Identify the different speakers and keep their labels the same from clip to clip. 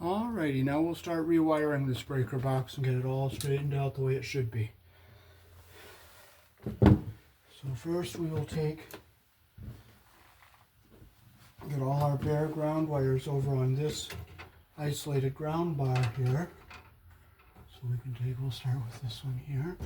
Speaker 1: Alrighty, now we'll start rewiring this breaker box and get it all straightened out the way it should be. So first we will get all our bare ground wires over on this isolated ground bar here. So we'll start with this one here.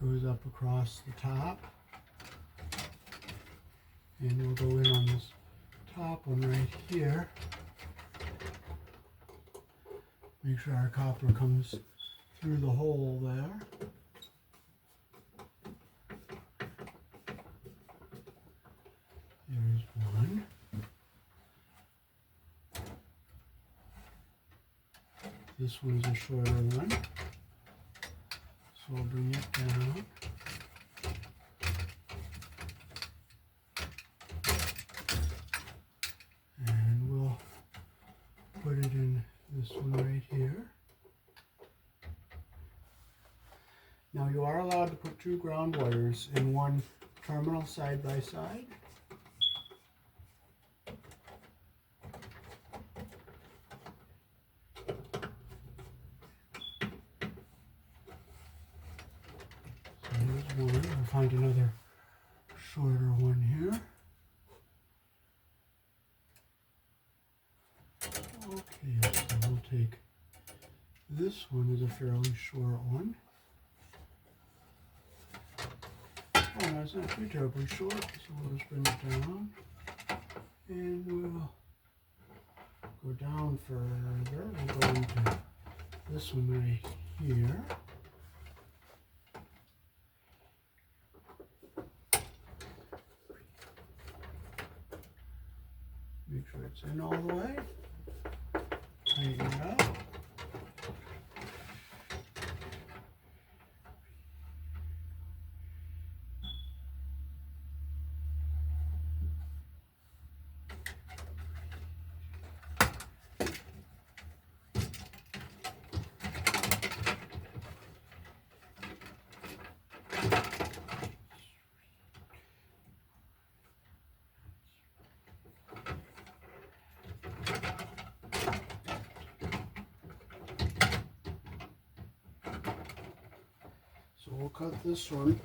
Speaker 1: Goes up across the top, and we'll go in on this top one right here. Make sure our copper comes through the hole there. There's one. This one's a shorter one. So I'll bring it down. And we'll put it in this one right here. Now you are allowed to put 2 ground wires in one terminal side by side. One. I'll find another shorter one here. Okay, so we'll take this one is a fairly short one. Oh, that's not too terribly short, so we'll just bring it down. And we'll go down further. We'll go into this one right here. Make sure it's in all the way. Tighten it up. So we'll cut this one.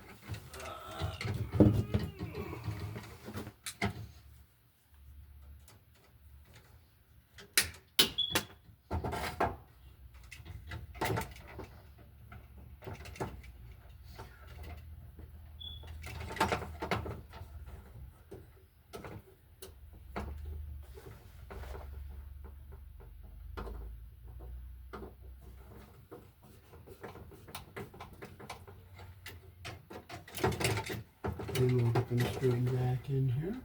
Speaker 1: And we'll get them straightened back in here.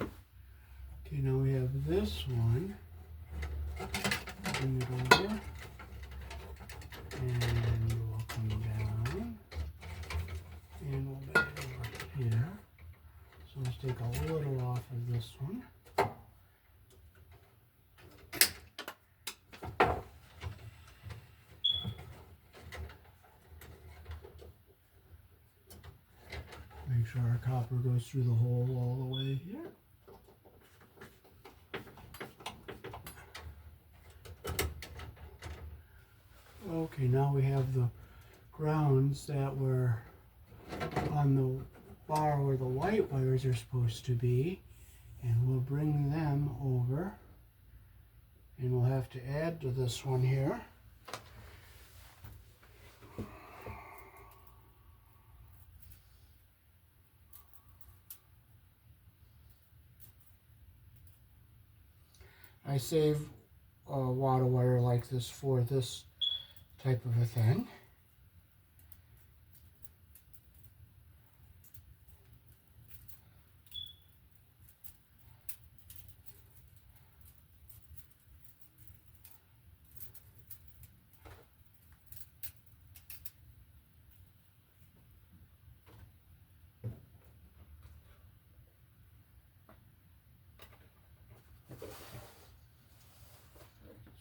Speaker 1: Okay, now we have this one. Bring it over. And we'll come down. And we'll bring it over here. So let's take a little off of this one. Make sure our copper goes through the hole all the way here. Okay, now we have the grounds that were on the bar where the white wires are supposed to be, and we'll bring them over, and we'll have to add to this one here. I save a wad of wire like this for this type of a thing.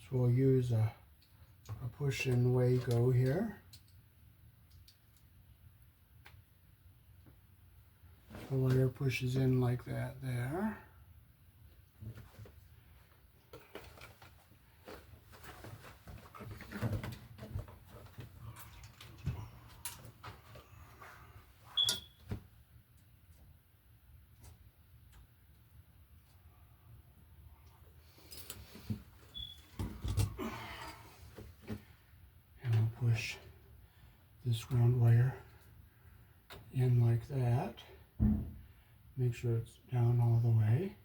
Speaker 1: So we'll use a push-in Wago here. The wire pushes in like that there. And we'll push this ground wire in like that. Make sure it's down all the way.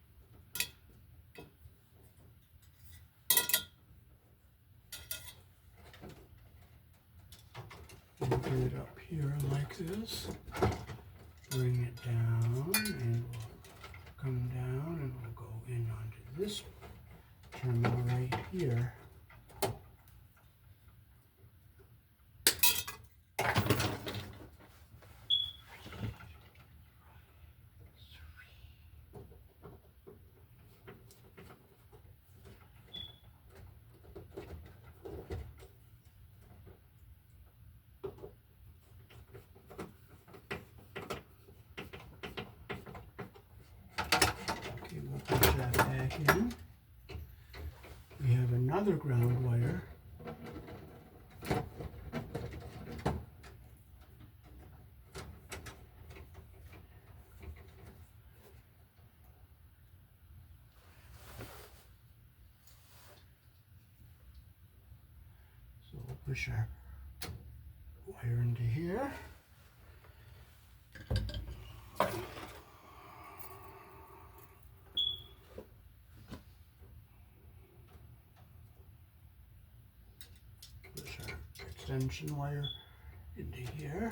Speaker 1: And bring it up here like this. Bring it down, and we'll come down, and we'll go in onto this terminal right here. Okay, we'll put that back in. We have another ground wire. So we'll push our wire into here. Push our extension wire into here.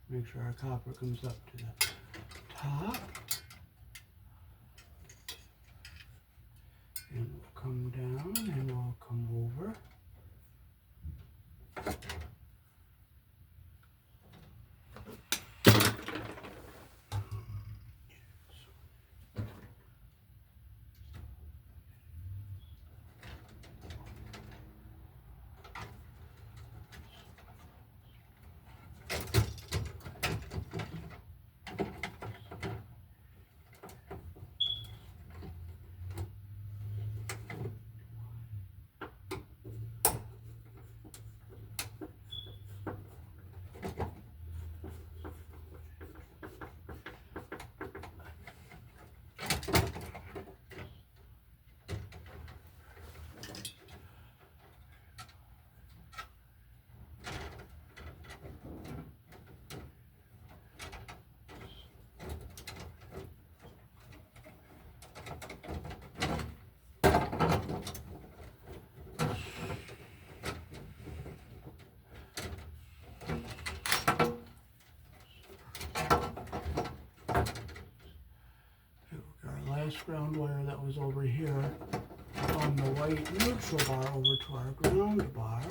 Speaker 1: Make sure our copper comes up to the top. And we'll come down and we'll come over. Last ground wire that was over here on the white neutral bar over to our ground bar.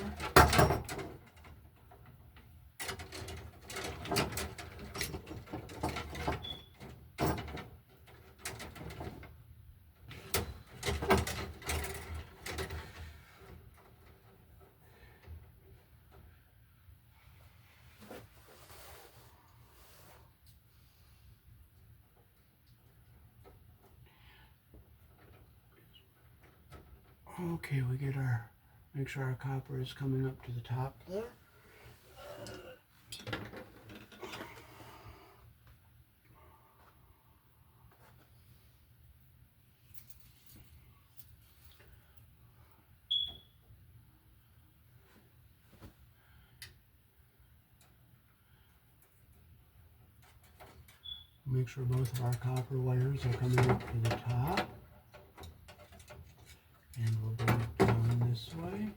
Speaker 1: Okay, we get our, make sure our copper is coming up to the top there. Make sure both of our copper wires are coming up to the top. And we'll bring it down this way.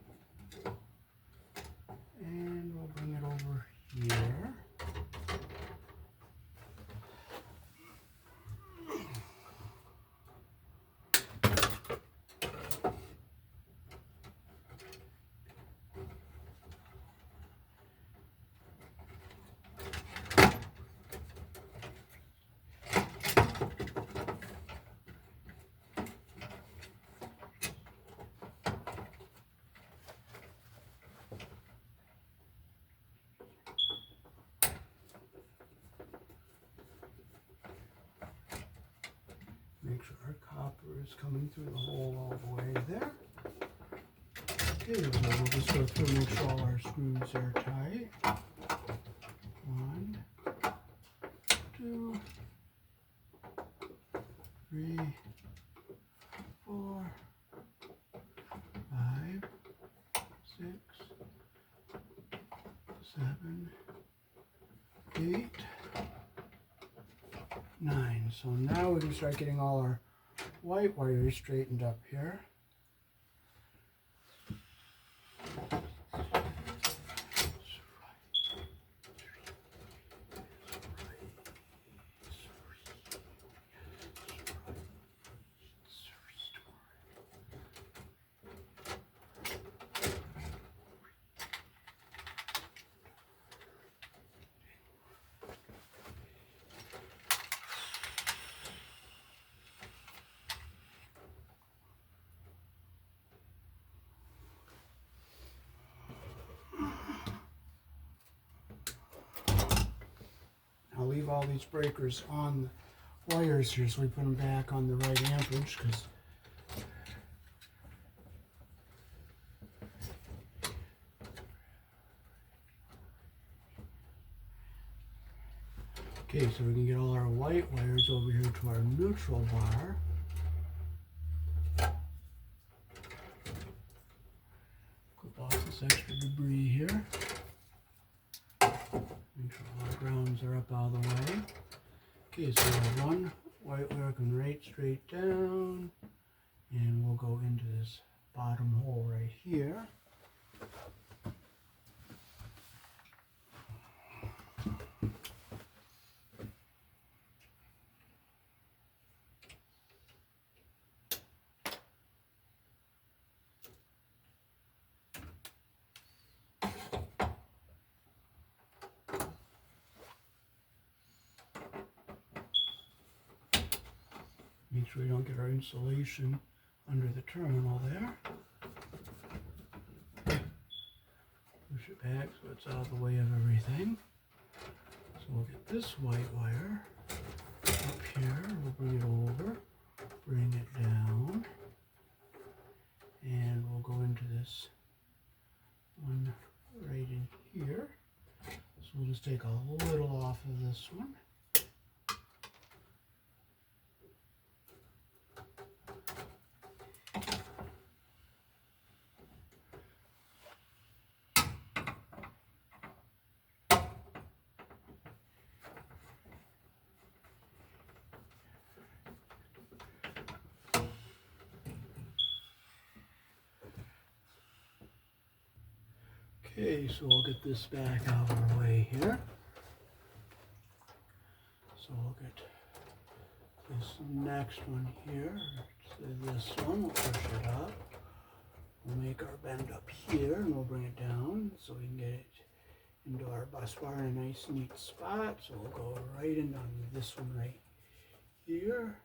Speaker 1: And we'll bring it over here. Make sure our copper is coming through the hole all the way there. Okay, so we'll just go through and make sure all our screws are tight. 1, 2, 3, 4, 5, 6, 7, 8, 9. So now we can start getting all our white wires straightened up here. I'll leave all these breakers on the wires here so we put them back on the right amperage, because okay, so we can get all our white wires over here to our neutral bar. Clip off this extra debris here. Make sure all our grounds are up all the way. Okay, so we have one white wire coming right straight down, and we'll go into this bottom hole right here. Make sure we don't get our insulation under the terminal there. Push it back so it's out of the way of everything. So we'll get this white wire up here. We'll bring it over, bring it down, and we'll go into this one right in here. So we'll just take a little off of this one. Okay, so we'll get this back out of our way here. So we'll get this next one here, so this one, we'll push it up. We'll make our bend up here and we'll bring it down so we can get it into our bus bar in a nice neat spot. So we'll go right in on this one right here.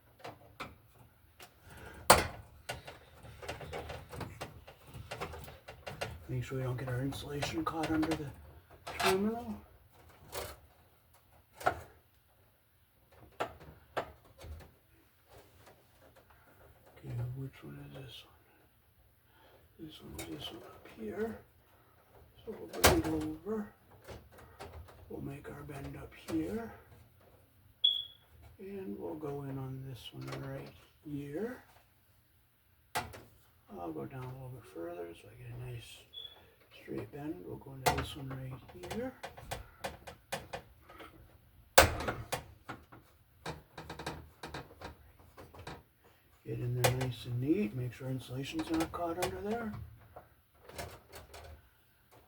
Speaker 1: Make sure we don't get our insulation caught under the terminal. Okay, which one is this one? This one is this one up here. So we'll bring it over. We'll make our bend up here. And we'll go in on this one right here. I'll go down a little bit further so I get a nice straight bend. We'll go into this one right here. Get in there nice and neat. Make sure insulation's not caught under there.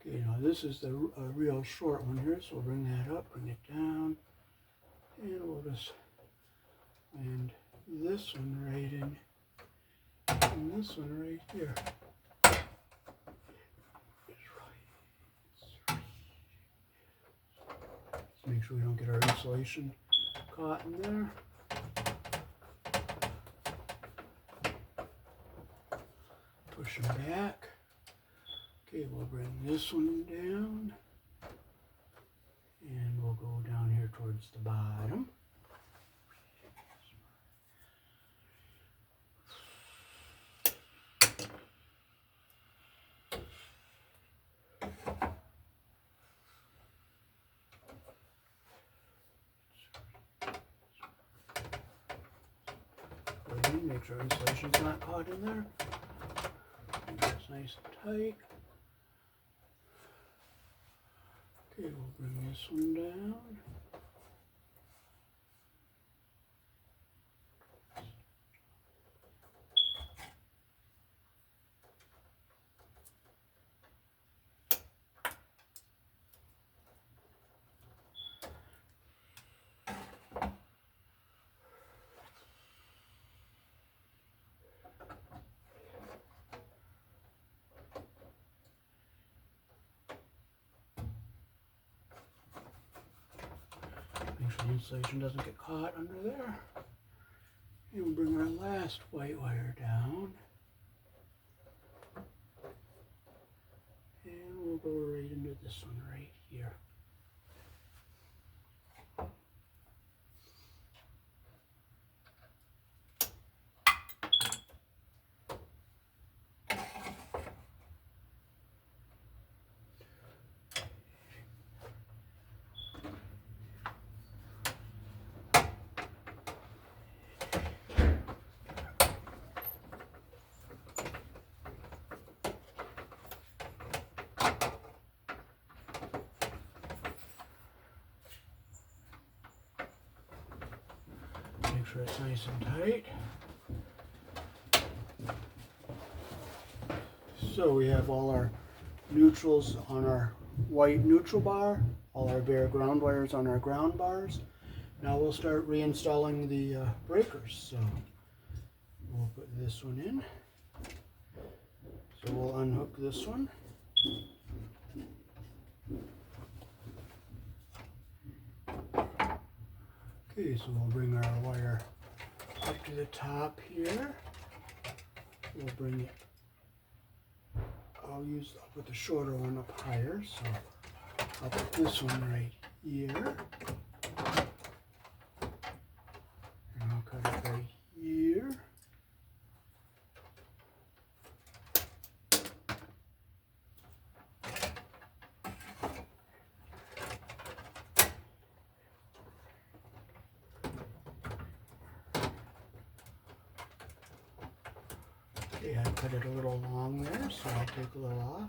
Speaker 1: Okay, now this is the real short one here, so we'll bring that up, bring it down, and we'll just land this one right in, and this one right here. Make sure we don't get our insulation caught in there. Push them back. Okay, we'll bring this one down. And we'll go down here towards the bottom. in, make sure insulation's not caught in there. Make this nice and tight. Okay, we'll bring this one down. Make sure the insulation doesn't get caught under there. And we'll bring our last white wire down. And we'll go right into this one right here. Make sure it's nice and tight. So we have all our neutrals on our white neutral bar, all our bare ground wires on our ground bars. Now we'll start reinstalling the breakers. So we'll put this one in. So we'll unhook this one. Okay, so we'll bring our wire up to the top here. We'll bring it, I'll put the shorter one up higher, so I'll put this one right here. And I'll cut it right here. Okay, I cut it a little long there, so I'll take a little off.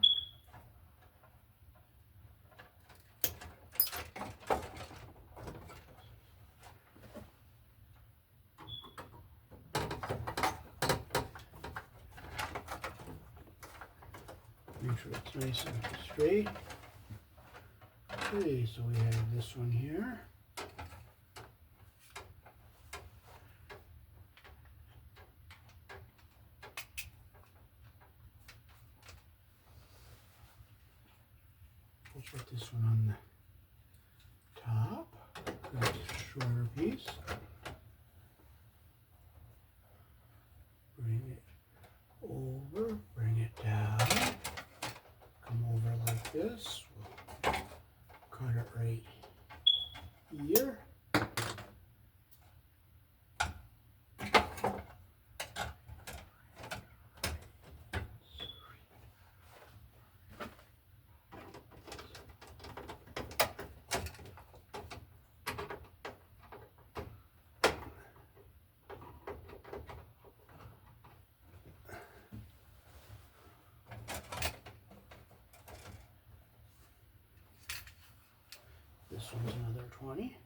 Speaker 1: Make sure it's nice and straight. Okay, so we have this one here. We'll put this one on the top. That's a shorter piece. Bring it over, bring it down. Come over like this. We'll cut it right here. This one's another 20.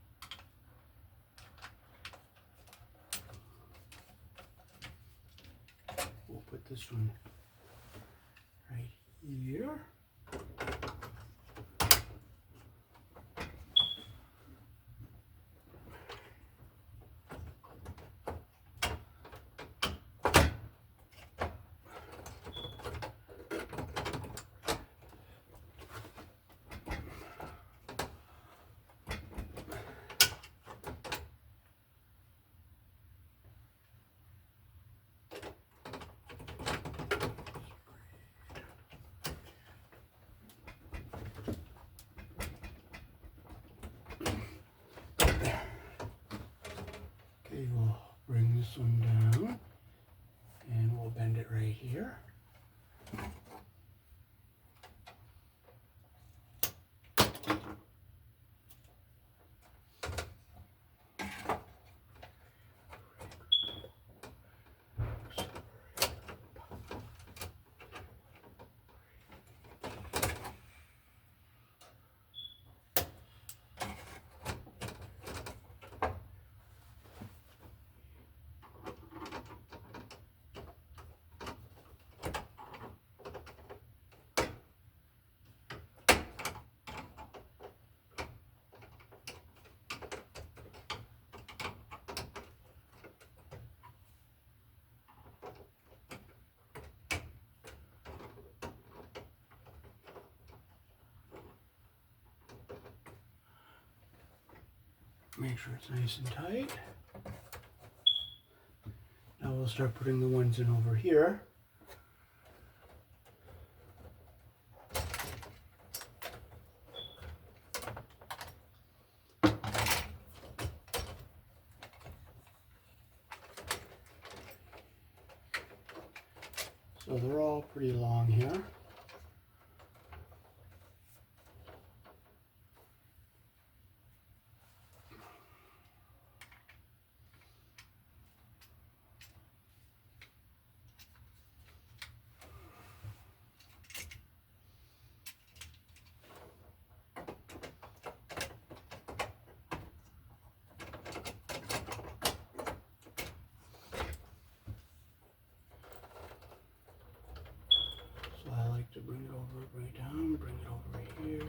Speaker 1: We'll put this one right here. Okay, we'll bring this one down and we'll bend it right here. Make sure it's nice and tight. Now we'll start putting the ones in over here. So they're all pretty long here. I like to bring it over, bring it down, bring it over here.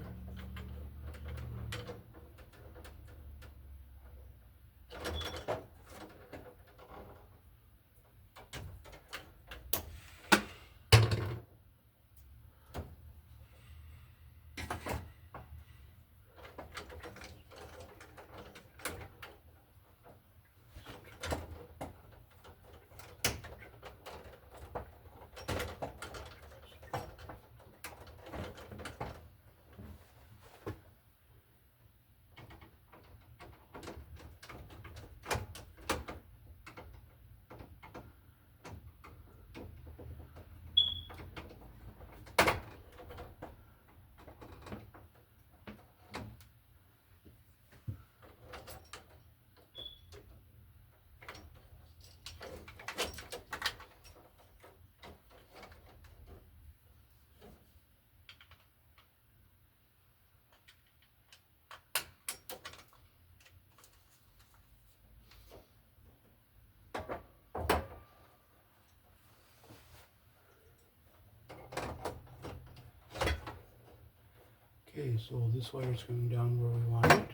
Speaker 1: Okay, so this wire is coming down where we want it.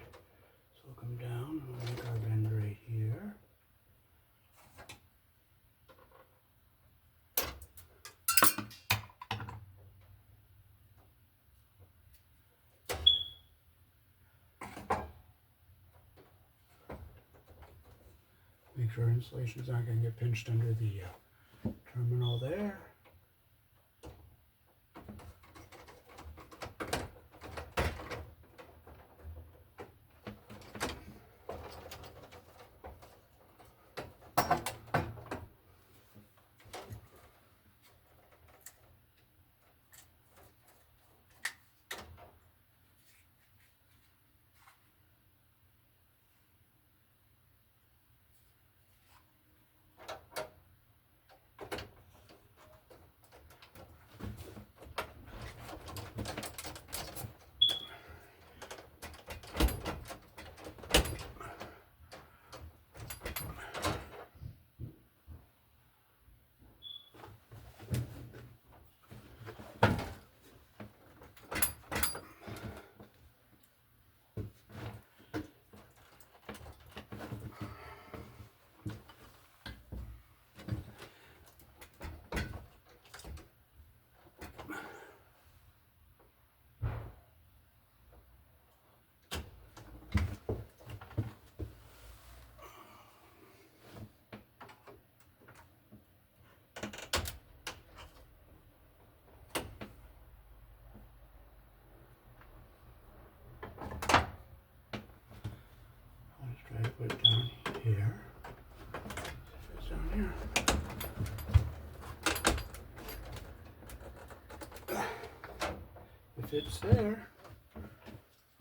Speaker 1: So we'll come down, we'll make our bend right here. Make sure insulation's not going to get pinched under the terminal there. Try to put it down here. It's down here. If it's there.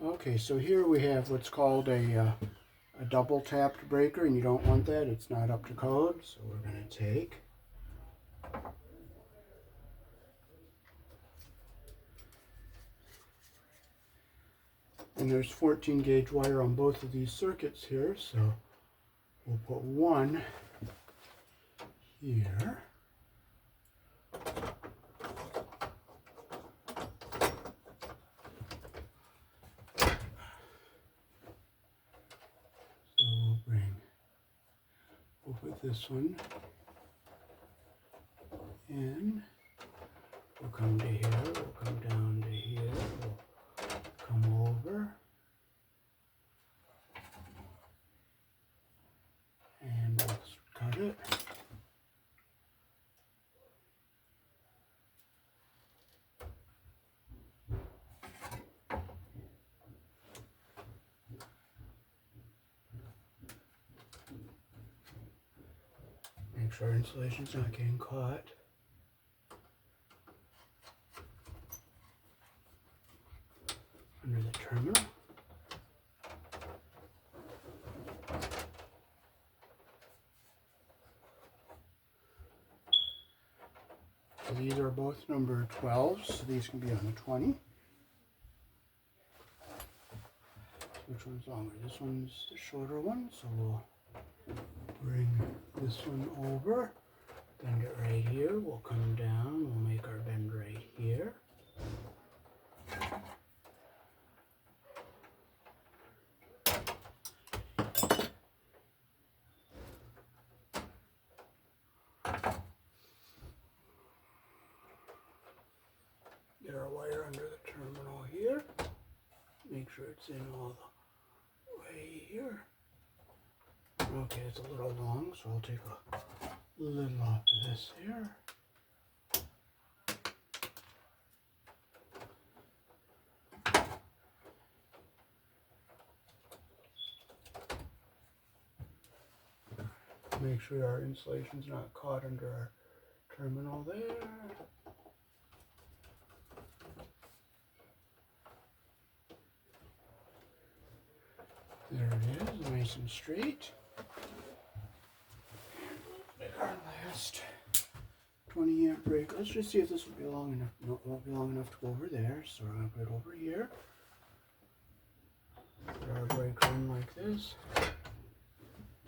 Speaker 1: Okay, so here we have what's called a double tapped breaker, and you don't want that. It's not up to code. So we're going to take and there's 14 gauge wire on both of these circuits here, so we'll put one here. So we'll put this one in. We'll come to here, we'll come down to here, we'll come over. it. Make sure our insulation's not getting caught. Under the terminal. So these are both number 12s, so these can be on the 20. Which one's longer? This one's the shorter one, so we'll bring this one over, bend it right here, we'll come down, we'll make our bend right here. Get our wire under the terminal here, make sure it's in all the way here. Okay, it's a little long, so I'll take a little off of this here. Make sure our insulation's not caught under our terminal there. There it is, nice and straight. Make our last 20 amp break. Let's just see if this will be long enough. No, it won't be long enough to go over there, so we're going to put it over here. Put our breaker in like this.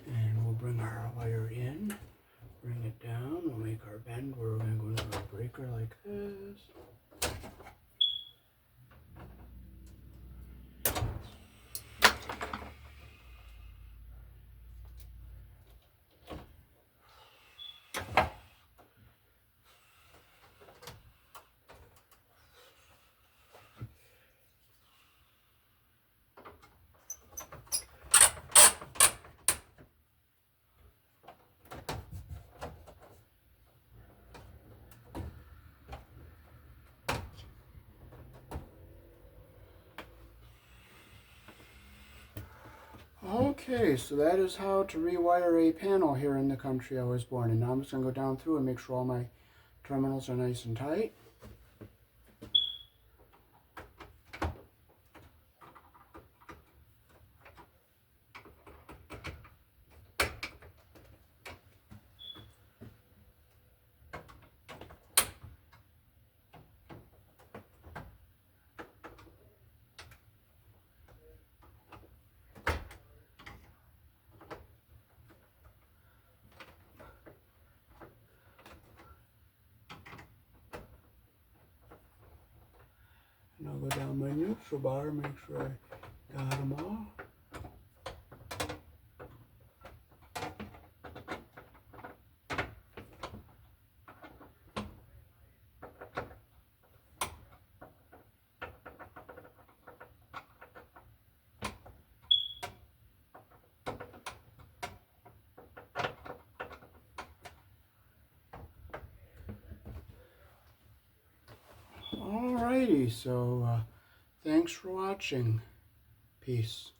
Speaker 1: And we'll bring our wire in, bring it down, we'll make our bend where we're going to go into our breaker like this. Okay, so that is how to rewire a panel here in the country I was born in. Now I'm just going to go down through and make sure all my terminals are nice and tight. And I'll go down my neutral bar, make sure I got them all. Alrighty, so thanks for watching. Peace.